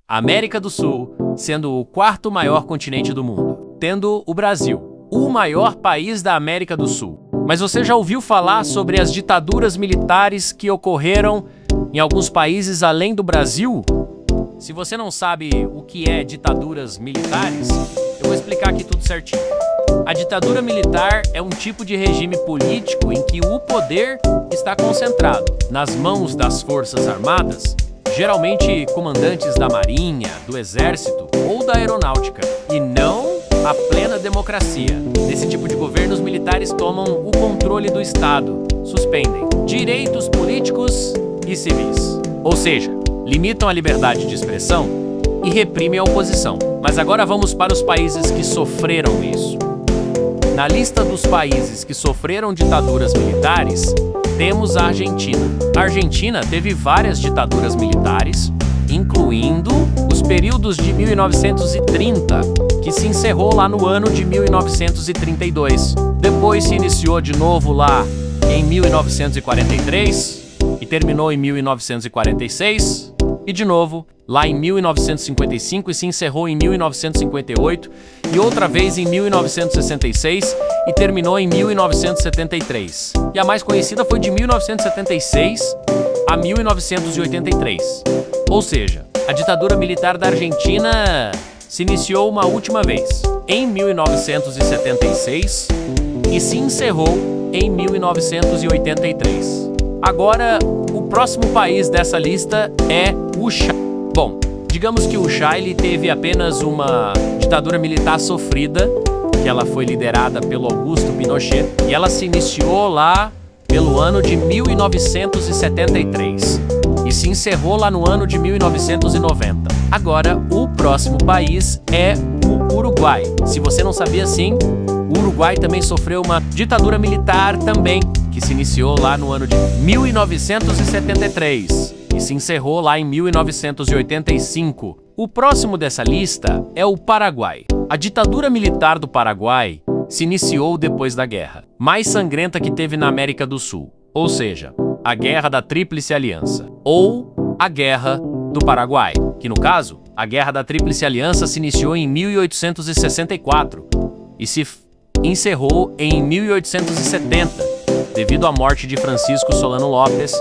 América do Sul sendo o quarto maior continente do mundo, tendo o Brasil, o maior país da América do Sul. Mas você já ouviu falar sobre as ditaduras militares que ocorreram em alguns países além do Brasil? Se você não sabe o que é ditaduras militares, eu vou explicar aqui tudo certinho. A ditadura militar é um tipo de regime político em que o poder está concentrado nas mãos das forças armadas, geralmente comandantes da marinha, do exército ou da aeronáutica, e não a plena democracia. Nesse tipo de governo, os militares tomam o controle do Estado, suspendem direitos políticos e civis, ou seja, limitam a liberdade de expressão e reprimem a oposição. Mas agora vamos para os países que sofreram isso. Na lista dos países que sofreram ditaduras militares, temos a Argentina. A Argentina teve várias ditaduras militares, incluindo os períodos de 1930, que se encerrou lá no ano de 1932. Depois se iniciou de novo lá em 1943 e terminou em 1946. E de novo, lá em 1955 e se encerrou em 1958, e outra vez em 1966 e terminou em 1973. E a mais conhecida foi de 1976 a 1983. Ou seja, a ditadura militar da Argentina se iniciou uma última vez, em 1976, e se encerrou em 1983. Agora, o próximo país dessa lista é o Chile. Bom, digamos que o Chile teve apenas uma ditadura militar sofrida, que ela foi liderada pelo Augusto Pinochet, e ela se iniciou lá pelo ano de 1973 e se encerrou lá no ano de 1990. Agora, o próximo país é o Uruguai. Se você não sabia, sim, o Uruguai também sofreu uma ditadura militar também, que se iniciou lá no ano de 1973 e se encerrou lá em 1985. O próximo dessa lista é o Paraguai. A ditadura militar do Paraguai se iniciou depois da guerra mais sangrenta que teve na América do Sul, ou seja, a Guerra da Tríplice Aliança, ou a Guerra do Paraguai, que no caso, a Guerra da Tríplice Aliança se iniciou em 1864 e se encerrou em 1870, devido à morte de Francisco Solano Lopes,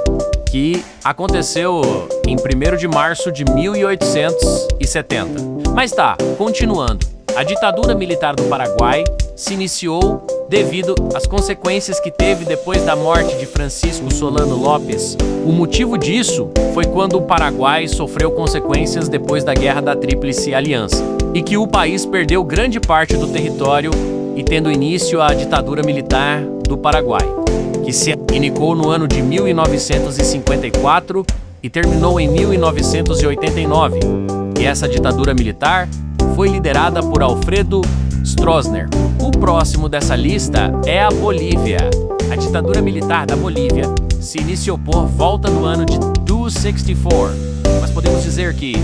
que aconteceu em 1º de março de 1870. Mas tá, continuando. A ditadura militar do Paraguai se iniciou devido às consequências que teve depois da morte de Francisco Solano Lopes. O motivo disso foi quando o Paraguai sofreu consequências depois da Guerra da Tríplice Aliança, e que o país perdeu grande parte do território, e tendo início a ditadura militar do Paraguai, que se iniciou no ano de 1954 e terminou em 1989. E essa ditadura militar foi liderada por Alfredo Stroessner. O próximo dessa lista é a Bolívia. A ditadura militar da Bolívia se iniciou por volta do ano de 264, mas podemos dizer que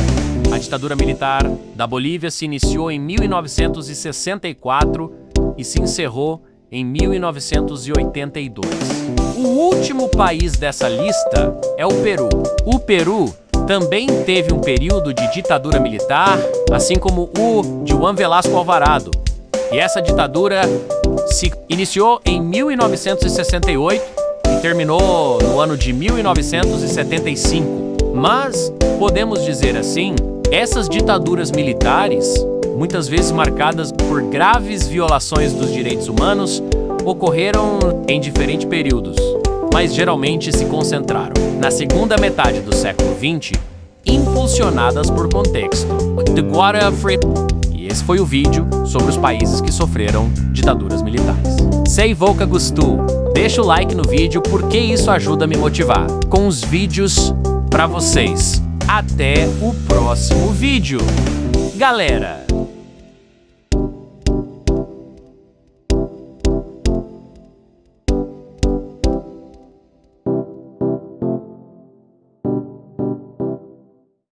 a ditadura militar da Bolívia se iniciou em 1964 e se encerrou em 1982. O último país dessa lista é o Peru. O Peru também teve um período de ditadura militar, assim como o de Juan Velasco Alvarado. E essa ditadura se iniciou em 1968 e terminou no ano de 1975. Mas, podemos dizer assim, essas ditaduras militares, muitas vezes marcadas por graves violações dos direitos humanos, ocorreram em diferentes períodos, mas geralmente se concentraram na segunda metade do século XX, impulsionadas por contexto. E esse foi o vídeo sobre os países que sofreram ditaduras militares. Se você gostou, deixa o like no vídeo porque isso ajuda a me motivar com os vídeos para vocês. Até o próximo vídeo, galera!